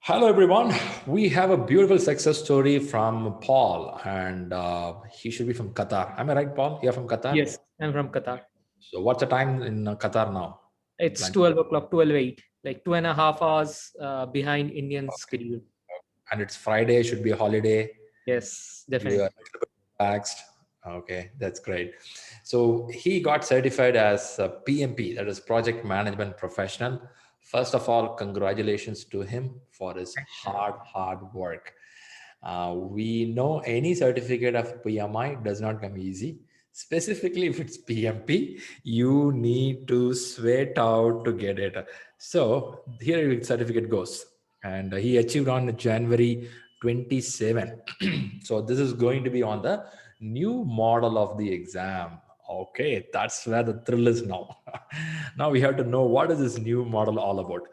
Hello, everyone. We have a beautiful success story from Paul, and he should be from Qatar. Am I right, Paul? You're from Qatar? Yes, I'm from Qatar. So, what's the time in Qatar now? It's Like, 12 o'clock, 12:08, like 2.5 hours behind Indian okay. schedule. And it's Friday, should be a holiday. Yes, You are a definitely. little bit relaxed. Okay, that's great. So, he got certified as a PMP, that is Project Management Professional. First of all, congratulations to him for his hard work. We know any certificate of PMI does not come easy. Specifically, if it's PMP, you need to sweat out to get it. So here his certificate goes. And he achieved on January 27. So this is going to be on the new model of the exam. Okay, that's where the thrill is now. Now we have to know what is this new model all about.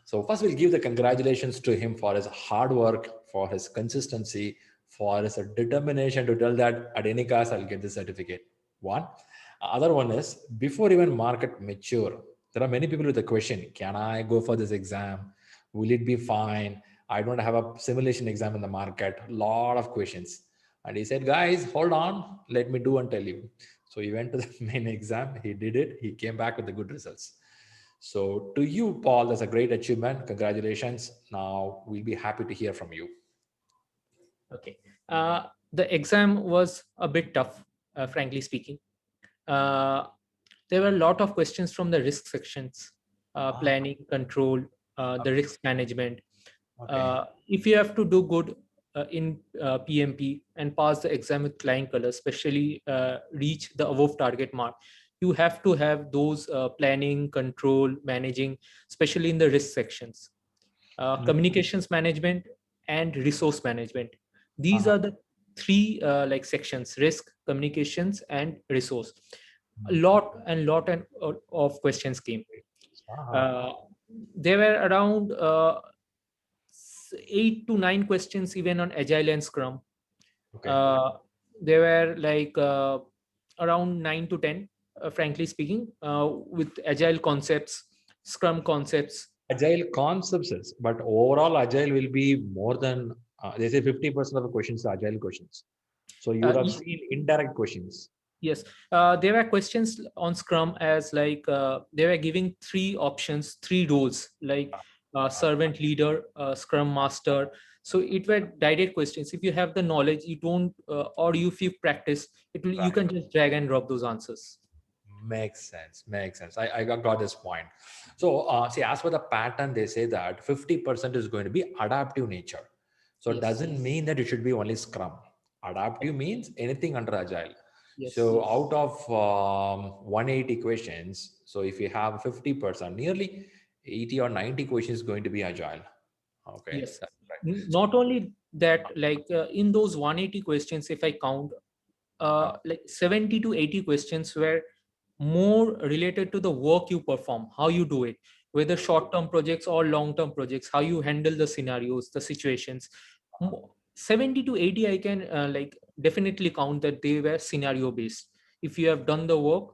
So first we'll give the congratulations to him for his hard work, for his consistency, for his determination to tell that at any cost I'll get the certificate. One. Other one is before even market mature, there are many people with the question, can I go for this exam? Will it be fine? I don't have a simulation exam in the market. Lot of questions. And he said, guys, hold on, let me do and tell you. So he went to the main exam, he did it, he came back with the good results. So to you, Paul, that's a great achievement. Congratulations. Now we'll be happy to hear from you. Okay. The exam was a bit tough, frankly speaking. Uh, there were a lot of questions from the risk sections, Ah, planning, control, the okay. risk management. Okay. If you have to do good in PMP and pass the exam with flying colors, especially reach the above target mark, you have to have those planning, control, managing, especially in the risk sections, Mm. communications management, and resource management. These Uh-huh. are the three like sections: risk, communications, and resource. A Mm. lot of questions came. Uh-huh. Uh, there were around 8 to 9 questions even on agile and scrum. Okay. uh, there were like around 9 to 10, frankly speaking, with agile concepts, scrum concepts. Agile concepts is, but overall agile will be more than they say 50% of the questions are agile questions. So you would have Y- seen indirect questions. yes, there were questions on scrum as like they were giving three options, three roles, like Uh, servant leader, scrum master. So it were direct questions. If you have the knowledge, you don't or if you practice it will, you right. can just drag and drop those answers. Makes sense. Makes sense. I got this point. So, see, as for the pattern, they say that 50% is going to be adaptive nature. So, it Yes. doesn't mean that it should be only Scrum. Adaptive means anything under Agile. Yes. So, out of 180 questions, so if you have 50%, nearly 80 or 90 questions going to be Agile. Okay, Yes. that's right. Not only that, like in those 180 questions, if I count, like 70 to 80 questions were more related to the work you perform, how you do it, whether short-term projects or long-term projects, how you handle the scenarios, the situations. 70 to 80, I can like definitely count that they were scenario based. If you have done the work,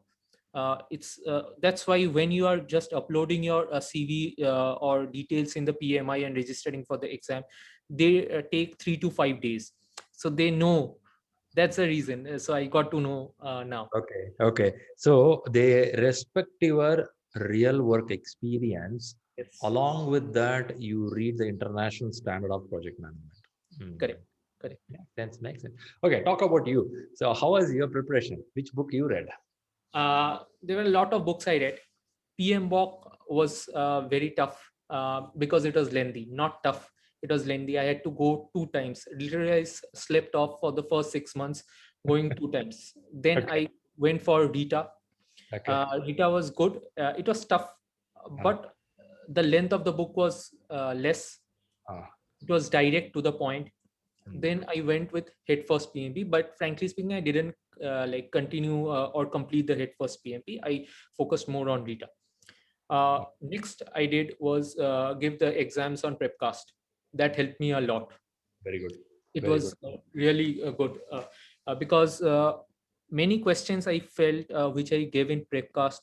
it's that's why when you are just uploading your CV or details in the PMI and registering for the exam, they take 3 to 5 days. So they know, that's the reason. So I got to know now. Okay, okay. So they respect your real work experience. Yes, Along with that, you read the international standard of project management. Hmm. correct, correct. Makes sense, makes sense. Okay, talk about you. So how was your preparation? Which book you read? There were a lot of books I read. PMBOK was very tough because it was lengthy. Not tough, it was lengthy. I had to go 2 times. Literally, I slept off for the first 6 months, going 2 times. Then Okay, I went for Rita. okay. Rita was good. It was tough, Uh, but the length of the book was less. uh, It was direct to the point. hmm. Then I went with head first PMP, but frankly speaking, I didn't like continue or complete the head first PMP. I focused more on Rita. Next I did was give the exams on Prepcast. That helped me a lot. Very good, It very good. was really good because many questions I felt which I gave in Prepcast,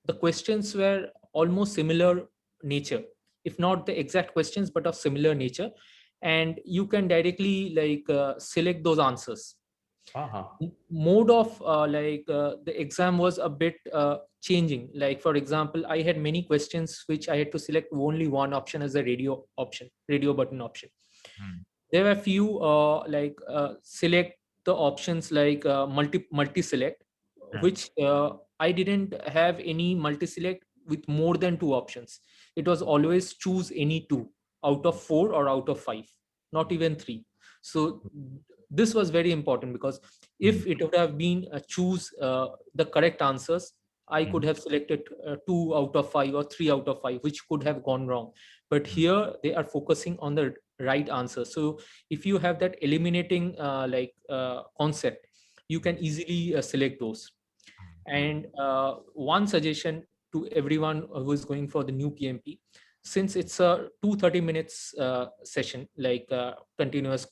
the questions were almost similar nature. if not the exact questions, but of similar nature, and you can directly select those answers. Uh-huh. Mode of the exam was a bit changing. Like for example, I had many questions which I had to select only one option as a radio button option. Mm. There were few select the options like multi select, Mm. which I didn't have any multi select with more than two options. It was always choose any two out of four or out of five, not even three. So this was very important, because Mm. if it would have been choose the correct answers, I could Mm. have selected two out of five or three out of five, which could have gone wrong. But Mm. here they are focusing on the right answer. So if you have that eliminating concept, you can easily select those. Mm. And one suggestion to everyone who is going for the new PMP, since it's a 230 minutes session, continuous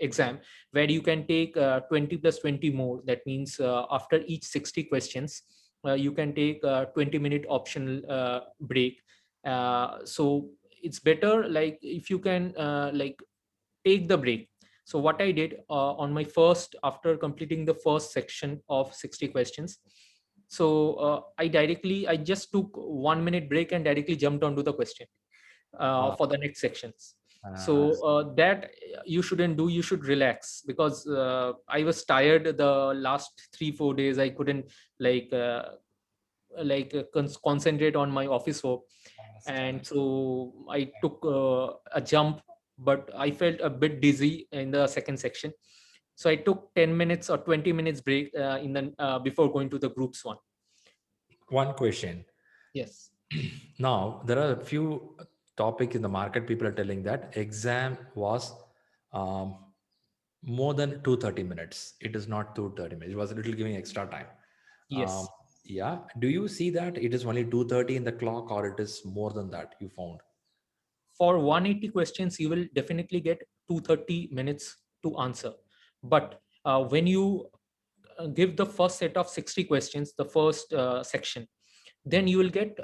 exam, where you can take 20 plus 20 more. That means after each 60 questions, you can take a 20-minute optional break. So it's better like if you can take the break. So what I did on my first, after completing the first section of 60 questions, so I just took 1 minute break and directly jumped onto the question Uh, for the next sections. uh, So that you shouldn't do. You should relax, because I was tired the last 3-4 days. I couldn't like concentrate on my office work, understand. and so I took a jump, but I felt a bit dizzy in the second section. So I took 10 minutes or 20 minutes break in the before going to the groups one. One question. Yes. Now, there are a few topics in the market. People are telling that exam was um, more than 230 minutes. It is not 230 minutes. It was a little giving extra time. Um, Yes. yeah. Do you see that it is only 230 in the clock, or it is more than that you found? For 180 questions, you will definitely get 230 minutes to answer. But when you give the first set of 60 questions, the first section, then you will get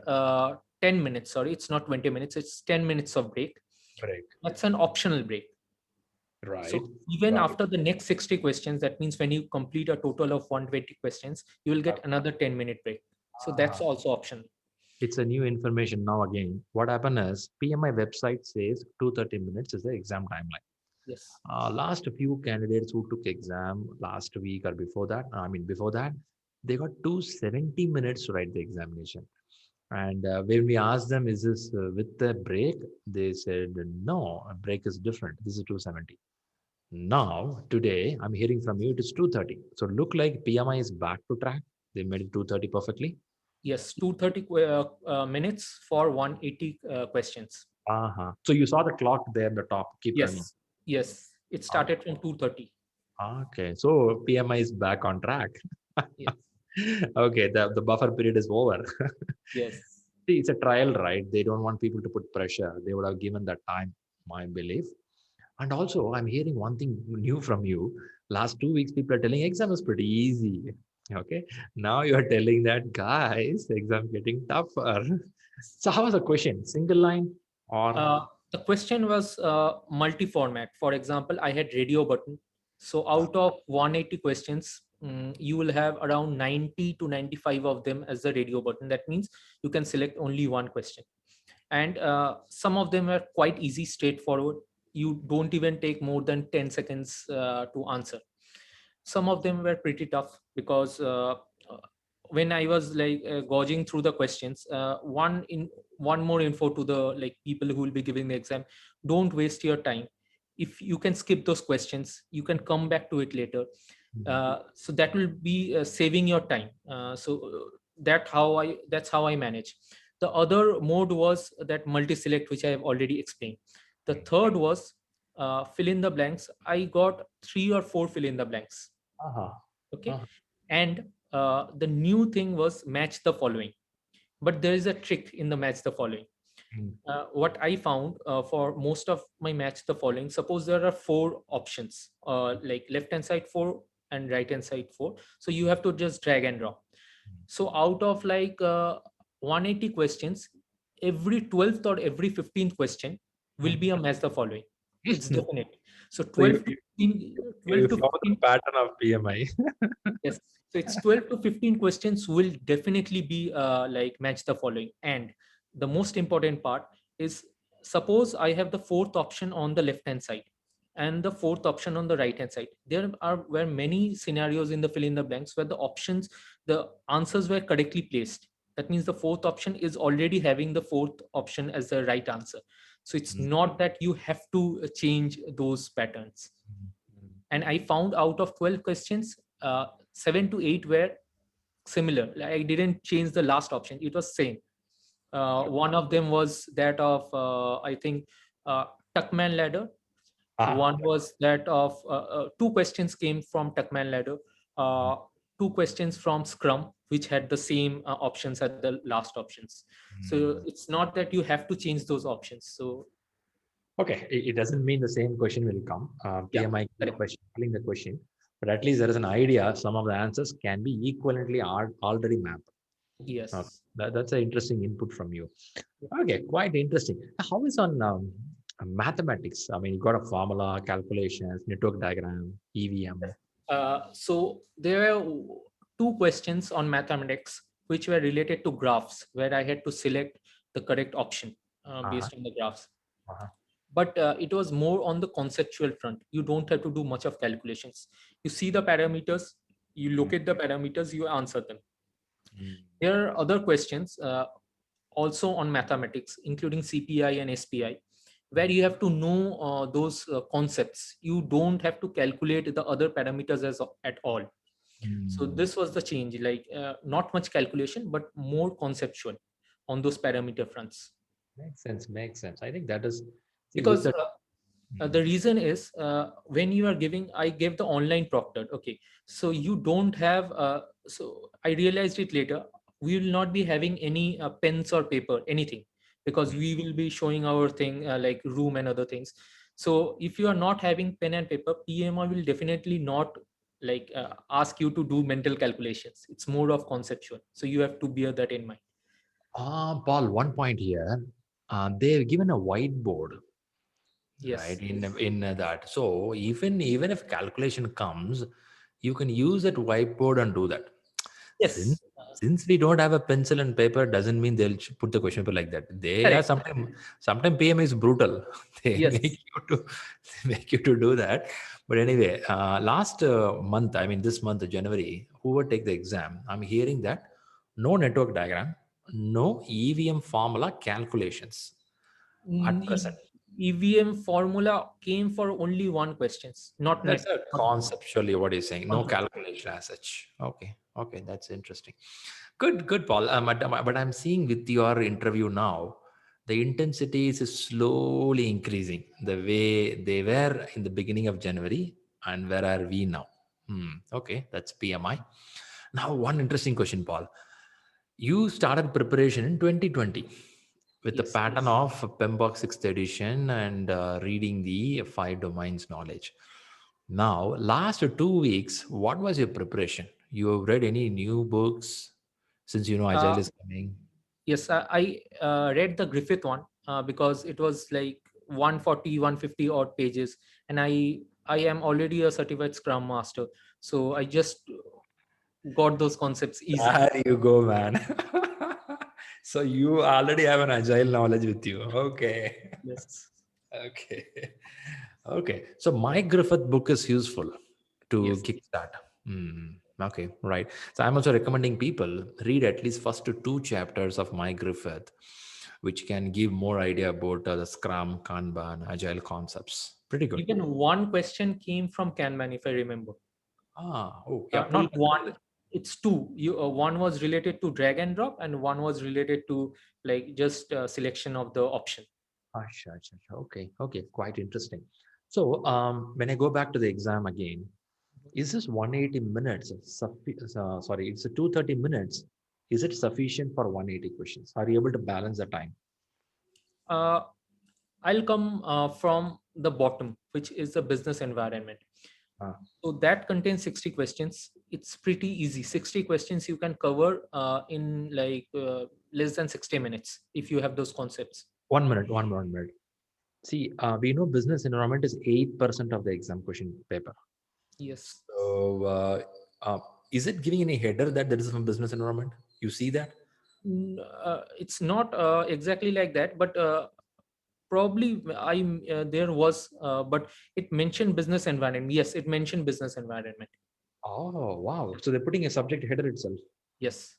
10 minutes. Sorry, it's not 20 minutes, it's 10 minutes of break. Correct. That's an optional break. Right. So even Right. after the next 60 questions, that means when you complete a total of 120 questions, you will get another 10-minute break. So that's Ah, also optional. it's a new information now again. What happened is PMI website says 230 minutes is the exam timeline. Yes. Last few candidates who took exam last week or before that, before that, they got 270 minutes to write the examination. And when we asked them, is this with the break? They said, no, a break is different. This is 270. Now, today, I'm hearing from you, it is 230. So look like PMI is back to track. They made it 230 perfectly. Yes, 230 minutes for 180 questions. Uh-huh. So you saw the clock there at the top, keep running. Yes. Yes. It started from 230. Okay, so PMI is back on track. Yes. Okay, the buffer period is over. Yes. See, it's a trial, right? They don't want people to put pressure. They would have given that time, my belief. And also, I'm hearing one thing new from you. Last 2 weeks, people are telling exam is pretty easy. Okay, now you are telling that guys, exam getting tougher. So, how was the question? Single line or? The question was multi-format. For example, I had radio button. So out of 180 questions, you will have around 90 to 95 of them as the radio button. That means you can select only one question. And some of them are quite easy, straightforward. You don't even take more than 10 seconds to answer. Some of them were pretty tough, because when I was gauging through the questions, one more info to the people who will be giving the exam: don't waste your time. If you can skip those questions, you can come back to it later. Mhm. So that will be saving your time. That's how I manage. The other mode was that multi select, which I have already explained. The third was fill in the blanks. I got 3 or 4 fill in the blanks. Uh-huh. Okay. Uh-huh. And the new thing was match the following. But there is a trick in the match the following. Mm. What I found for most of my match the following, suppose there are 4 options, like left hand side 4 and right hand side 4. So you have to just drag and drop. So out of 180 questions, every 12th or every 15th question will be a match the following. It's definite. So So 12 to 15, you 12 to saw the 15. pattern of PMI. Yes. So it's 12 to 15 questions will definitely be like match the following. And the most important part is, suppose I have the fourth option on the left hand side and the fourth option on the right hand side. There were many scenarios in the fill in the blanks where the answers were correctly placed. That means the fourth option is already having the fourth option as the right answer. So it's not that you have to change those patterns. And I found out of 12 questions, 7 to 8 were similar. Like, I didn't change the last option, it was same. One of them was that of I think Tuckman ladder. Ah, One was that of two questions came from Tuckman ladder, uh, two questions from Scrum, which had the same options at the last options. So it's not that you have to change those options. So okay. It doesn't mean the same question will come. yeah, PMI correct. question, filling the question, but at least there is an idea. Some of the answers can be equivalently already mapped. Okay. Yes. That's an interesting input from you. Okay, quite interesting. How is on mathematics? I mean, you got a formula, calculations, network diagram, EVM. So there are two questions on mathematics which were related to graphs, where I had to select the correct option Uh-huh, based on the graphs. uh-huh. But it was more on the conceptual front. You don't have to do much of calculations. You see the parameters, you Mm, locate the parameters, you answer them. mm. There are other questions also on mathematics, including CPI and SPI, where you have to know those concepts. You don't have to calculate the other parameters at all. So Mm. this was the change, like not much calculation, but more conceptual on those parameter fronts. Makes sense. Makes sense. I think that is, see, with Because that. Mm, the reason is when you are giving, I gave the online proctored. Okay, so you don't have. So I realized it later. We will not be having any pens or paper, anything, because we will be showing our thing like room and other things. So if you are not having pen and paper, PMI will definitely not like ask you to do mental calculations. It's more of conceptual. So you have to bear that in mind. Paul, one point here. They've given a whiteboard, right? Yes. In that. So even if calculation comes, you can use that whiteboard and do that. Since Yes. since we don't have a pencil and paper, doesn't mean they'll put the question paper like that. They are Correct. sometimes PMI is brutal. They make Yes. you to they make you to do that. But anyway, last month, I mean this month, January, whoever take the exam, I'm hearing that no network diagram, no EVM formula calculations at present. EVM formula came for only one questions, not That's net. a Not conceptually what he's saying. No concept. calculation as such. Okay, okay, that's interesting. Good, Paul. But I'm seeing with your interview now, the intensity is slowly increasing. The way they were in the beginning of January, and where are we now? Okay, that's PMI. Now, one interesting question, Paul. You started preparation in 2020 with the Yes. pattern of PMBOK 6th edition and reading the five domains knowledge. Now, last 2 weeks, what was your preparation? You have read any new books since you know Uh, Agile is coming? yes, I read the Griffith one because it was like 140, 150 odd pages, and I am already a certified Scrum Master, so I just got those concepts easy. There you go, man. So you already have an Agile knowledge with you. Okay. Yes. Okay. Okay. So my Griffith book is useful to Yes. kickstart. Okay, right. So I'm also recommending people read at least first 2 chapters of my Griffith, which can give more idea about the Scrum, Kanban, Agile concepts. Pretty good. Even one question came from Kanban, if I remember. Oh, yeah. Please. Not one, it's two. One was related to drag and drop, and one was related to like just selection of the option. Sure. Okay, okay. Quite interesting. So, when I go back to the exam again, is this 180 minutes? Sorry, it's a 230 minutes. Is it sufficient for 180 questions? Are you able to balance the time? uh, I'll come from the bottom, which is the business environment. Uh, So that contains 60 questions. It's pretty easy. 60 questions you can cover in like less than 60 minutes if you have those concepts. 1 minute, 1 minute. See, we know business environment is 8% of the exam question paper. Yes. So, is it giving any header that there is some business environment? You see that? It's not exactly like that, but probably there was, but it mentioned business environment. Yes, it mentioned business environment. Oh, wow. So they're putting a subject header itself. Yes.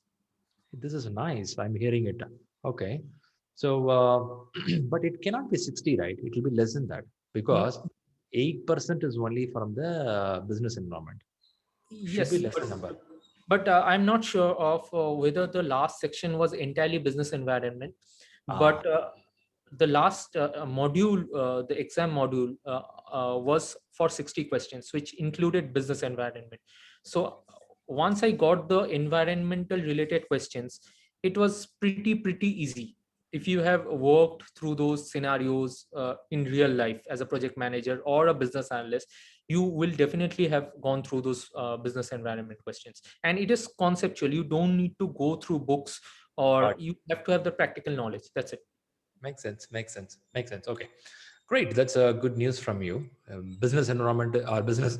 This is nice. I'm hearing it. Okay. So, but it cannot be 60, right? It will be less than that Mm, because 8% is only from the business environment. Should be yes, less than number. but I'm not sure of whether the last section was entirely business environment, Ah, but the last module, the exam module, was for 60 questions, which included business environment. So once I got the environmental related questions, it was pretty easy. If you have worked through those scenarios in real life as a project manager or a business analyst, you will definitely have gone through those business environment questions. And it is conceptual. You don't need to go through books, or got you have to have the practical knowledge. That's it. Makes sense. Makes sense. Makes sense. Okay, great. That's good news from you. Business environment or business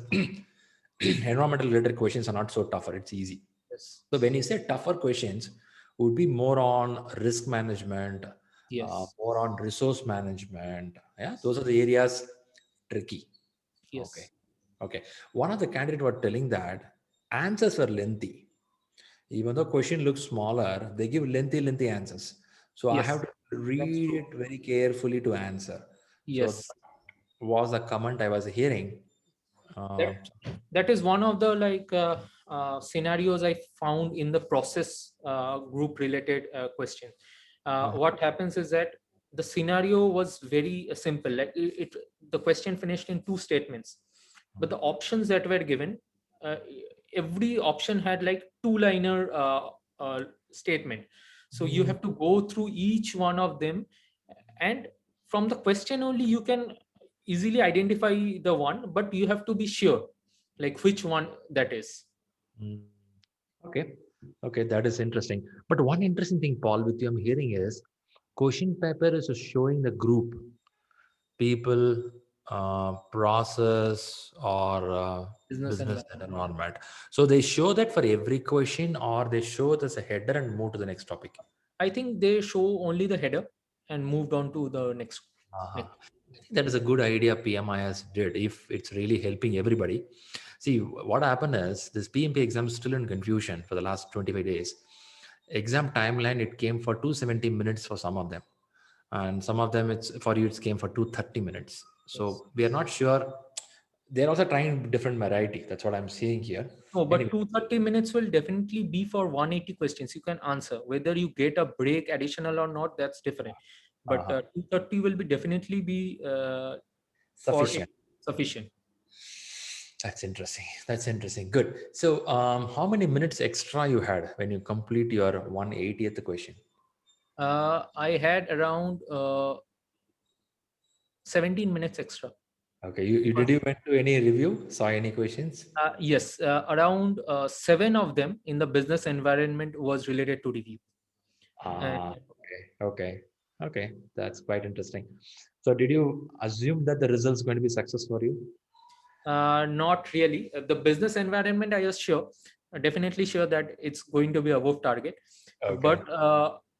environmental related questions are not so tougher. It's easy. Yes. So when you say tougher questions, would be more on risk management, Yes. more on resource management. Yeah, those are the areas tricky. Okay. Yes. Okay. One of the candidates were telling that answers were lengthy. Even though question looks smaller, they give lengthy answers. So I have Yes. to That's read true. it very carefully to answer. So that Yes. was the comment I was hearing. That Uh, that is one of the scenarios I found in the process group related question. uh, What happens is that the scenario was very simple. Like the question finished in two statements, but the options that were given, uh, every option had like two-liner statement. So you mm, have to go through each one of them, and from the question only you can easily identify the one, but you have to be sure like which one that is. mm. Okay. Okay, that is interesting. But one interesting thing, Paul, with you I'm hearing is question paper is showing the group, people, process, or Business business environment. environment. So they show that for every question, or they show it as a header and move to the next topic. I think they show only the header and moved on to the next Uh-huh. next I think that is a good idea PMIS did if it's really helping everybody. See, what happened is this PMP exam is still in confusion for the last 25 days. Exam timeline, it came for 270 minutes for some of them. And some of them, it's for you, it came for 230 minutes. Yes. So we are not sure. They're also trying different variety. That's what I'm seeing here. No, but Anyway, 230 minutes will definitely be for 180 questions. You can answer. Whether you get a break additional or not, that's different. But uh 230 will be definitely be for it sufficient. sufficient. That's interesting. That's interesting. Good. So, how many minutes extra you had when you complete your 180th question? I had around 17 minutes extra. Okay. You did you went to any review? Saw any questions? Yes, around seven of them in the business environment was related to review. And Okay. Okay. Okay. That's quite interesting. So, did you assume that the results going to be success for you? not really. The business environment, I was sure, definitely sure that it's going to be above target. Okay. But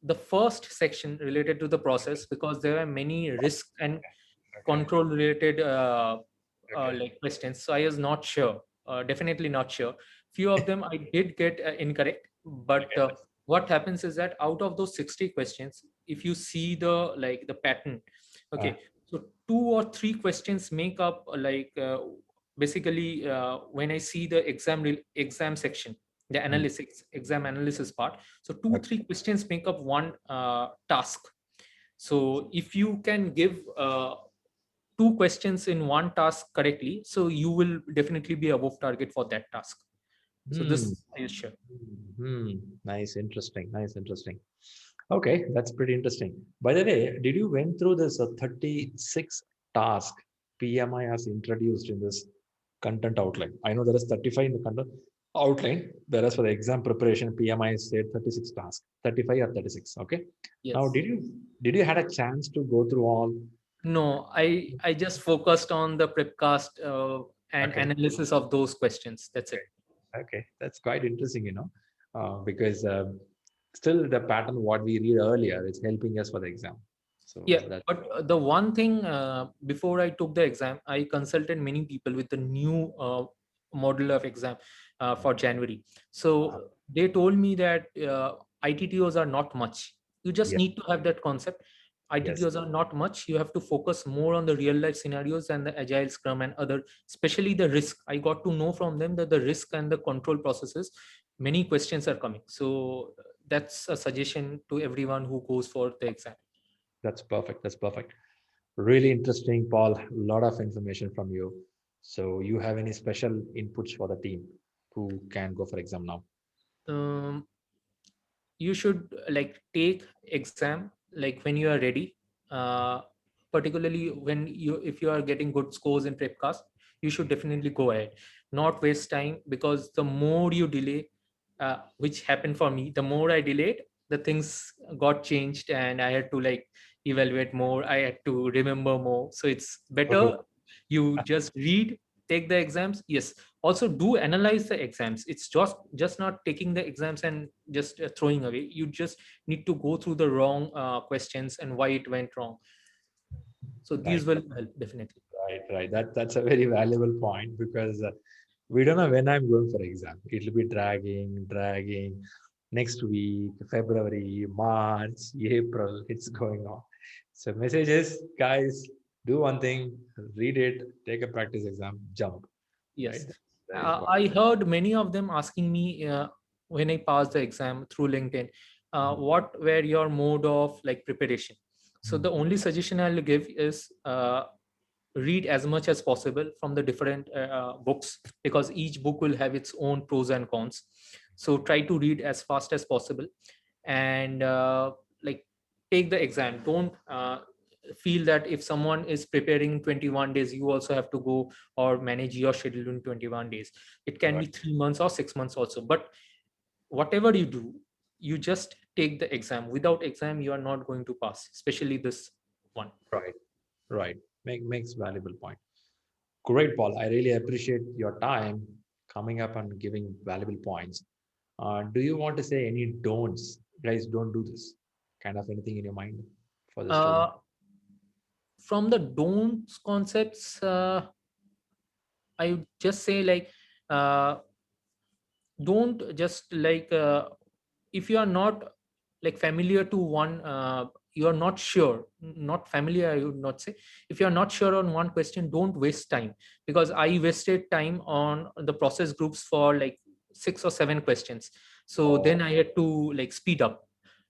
the first section related to the process, because there are many risk and Okay. control related Okay. like questions, so I was not sure, definitely not sure. Few of them I did get incorrect, but what happens is that out of those 60 questions, if you see the like the pattern, Uh, okay, so two or three questions make up basically when I see the exam section, the mm, analytics exam analysis part, so two okay. three questions make up one task. So if you can give two questions in one task correctly, so you will definitely be above target for that task. So Hmm. this is sure. Hmm. Nice. Interesting. Nice. Interesting. Okay, that's pretty interesting. By the way, did you went through this 36 task PMI has introduced in this content outline? I know there is 35 in the content. outline. Whereas for the exam preparation, PMI said 36 tasks, 35 or 36. Okay. Now, Yes. did you had a chance to go through all? No, I just focused on the prepcast and Okay. analysis of those questions. That's it. Okay, that's quite interesting, because still the pattern what we read earlier is helping us for the exam. So Yeah, that but the one thing before I took the exam, I consulted many people with the new model of exam for January. uh, So they told me that ITTOs are not much. You just yes, need to have that concept. yes, ITTOs are not much. You have to focus more on the real life scenarios and the agile scrum and other, especially the risk. I got to know from them that the risk and the control processes, many questions are coming. So that's a suggestion to everyone who goes for the exam. that's perfect. That's perfect. Really interesting, Paul. A lot of information from you. So you have any special inputs for the team who can go for exam now? Um, you should like take exam like when you are ready, uh, particularly when you if you are getting good scores in prepcast, you should definitely go ahead, not waste time, because the more you delay, which happened for me, the more I delayed, the things got changed and I had to like evaluate more, I had to remember more. So it's Okay. better you just read, take the exams. Yes, also do analyze the exams. It's just not taking the exams and just throwing away. You just need to go through the wrong questions and why it went wrong. So Right, these will help definitely. right. That's a very valuable point because we don't know when I'm going for exam. It'll be dragging. Next week, February, March, April, it's going on. So messages, guys, do one thing, read it, take a practice exam, jump. Right? Yes. That's very important. I heard many of them asking me when I passed the exam through LinkedIn, what were your mode of like preparation? So the only suggestion I'll give is read as much as possible from the different books, because each book will have its own pros and cons. So try to read as fast as possible, and like take the exam. Don't feel that if someone is preparing in 21 days, you also have to go or manage your schedule in 21 days. It can be Right, 3 months or 6 months also, but whatever you do, you just take the exam. Without exam you are not going to pass, especially this one. right, right. Makes valuable point. Great, Paul. I really appreciate your time coming up and giving valuable points. Do you want to say any don'ts? Guys, don't do this. Kind of anything in your mind for the student? uh, from the don'ts concepts, I would just say like, uh, don't just like, if you are not like familiar to one, you are not sure, not familiar, I would not say. If you are not sure on one question, don't waste time, because I wasted time on the process groups for like 6 or 7 questions. So Oh, then I had to like speed up.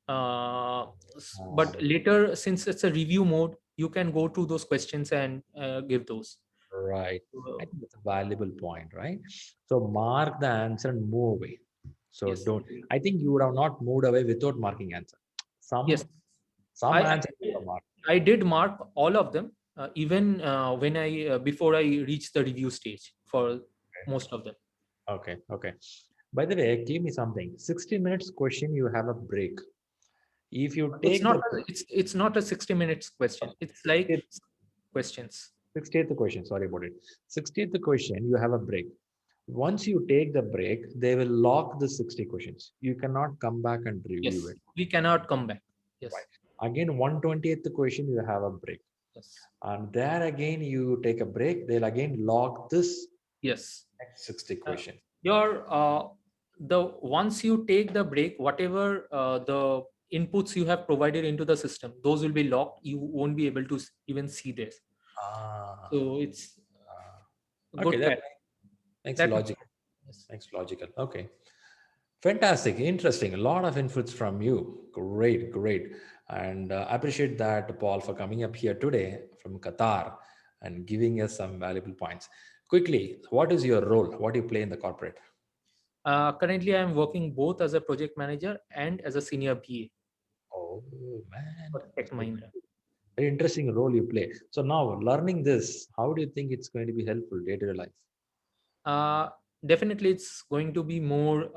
But later, since it's a review mode, you can go to those questions and give those. right. Uh, I think that's a valuable point, right? So mark the answer and move away. So yes, don't. I think you would have not moved away without marking answer. yes. Some I answer you have marked. I did mark all of them, even when I before I reached the review stage for most of them. Okay, okay. By the way, give me something. 60 minutes question, you have a break. If you It's take not the a, it's not a 60 minutes question. It's like 60th, questions. 60th question, sorry about it. 60th question, you have a break. Once you take the break, they will lock the 60 questions. You cannot come back and review Yes, it. we cannot come back. Yes, Right. Again, 120th question, you have a break. yes, And there again, you take a break. They'll again lock this yes. next 60 Uh, question. your the once you take the break, whatever the inputs you have provided into the system, those will be locked. You won't be able to even see this. Ah, So it's a okay, good that pattern. makes That logic. yes. Makes logical. Okay. Fantastic, interesting. A lot of inputs from you. Great, great. And I appreciate that, Paul, for coming up here today from Qatar and giving us some valuable points. Quickly, what is your role? What do you play in the corporate? Currently, I am working both as a project manager and as a senior BA Oh, man. for Tech Mahindra. Very interesting role you play. So now, learning this, how do you think it's going to be helpful day to day life? Uh, definitely it's going to be more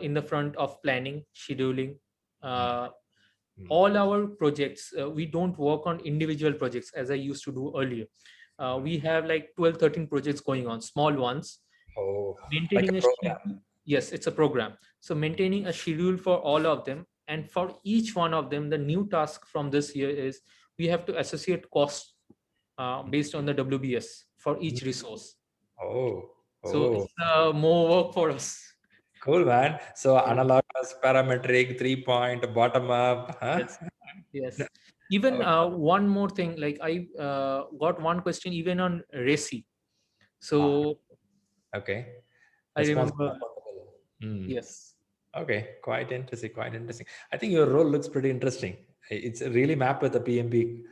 in the front of planning, scheduling. Mm, uh, mm. all our projects, we don't work on individual projects as I used to do earlier. We have like 12, 13 projects going on, small ones. Oh, like a Maintaining a program. schedule, yes, it's a program. So maintaining a schedule for all of them, and for each one of them, the new task from this year is we have to associate cost based on the WBS for Mm. each resource. Oh, So oh, it's more work for us. cool, man. So Yes, analogous, parametric, 3 point, bottom up, huh? yes, yes. Even Oh, one more thing, like I got one question even on RACI. ah, So okay. I Responsible. remember, Accountable. Hmm. yes, Okay, quite interesting, quite interesting. I think your role looks pretty interesting. It's really mapped with the PMP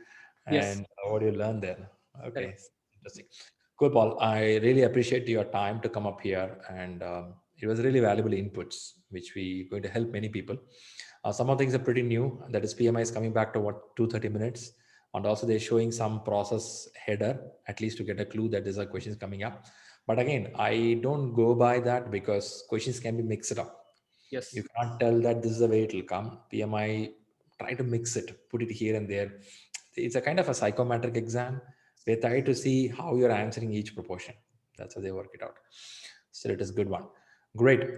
yes, and what you learn there. Okay, correct. interesting. Cool, Paul. I really appreciate your time to come up here, and it was really valuable inputs, which we going to help many people. Some of the things are pretty new. That is, PMI is coming back to what 230 minutes, and also they're showing some process header at least to get a clue that there's a questions coming up. But again, I don't go by that because questions can be mixed up. You Yes, cannot tell that this is the way it will come. PMI try to mix it, put it here and there. It's a kind of a psychometric exam. They try to see how you're answering each proportion. That's how they work it out. So it is a good one. Great.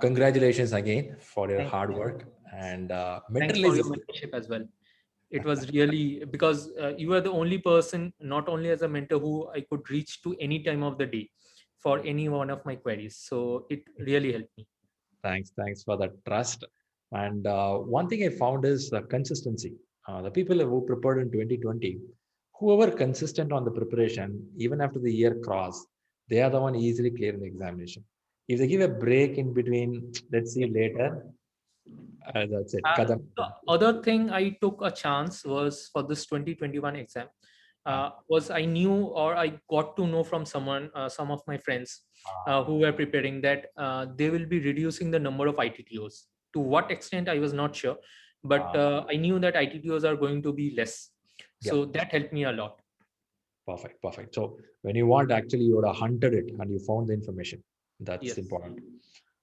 Congratulations again for your thank hard you. work. And Thanks mental for your is mentorship as well. It was really because you are the only person, not only as a mentor, who I could reach to any time of the day for any one of my queries. So it really helped me. thanks for that trust. And one thing I found is consistency. The people who prepared in 2020, whoever consistent on the preparation, even after the year cross, they are the one easily clearing the examination. If they give a break in between, let's see Yeah. later, that's it. Uh, Kadam. the other thing I took a chance was for this 2021 exam. Ah, Was I knew, or I got to know from someone, some of my friends ah, who were preparing, that they will be reducing the number of ITTOs. To what extent, I was not sure, but ah. I knew that ITTOs are going to be less. Yep. So that helped me a lot. Perfect. Perfect. So when you want, actually, you would have hunted it and you found the information. That's Yes. important.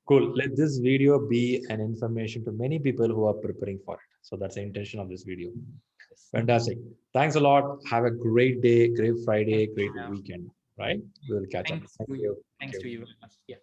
Cool. Let this video be an information to many people who are preparing for it. So that's the intention of this video. Yes. Fantastic. Thanks a lot. Have a great day, great Thank Friday, you. great weekend. Right? We will catch up. Thanks Thank to you. you. Thank Thanks to you. you very much. Yeah.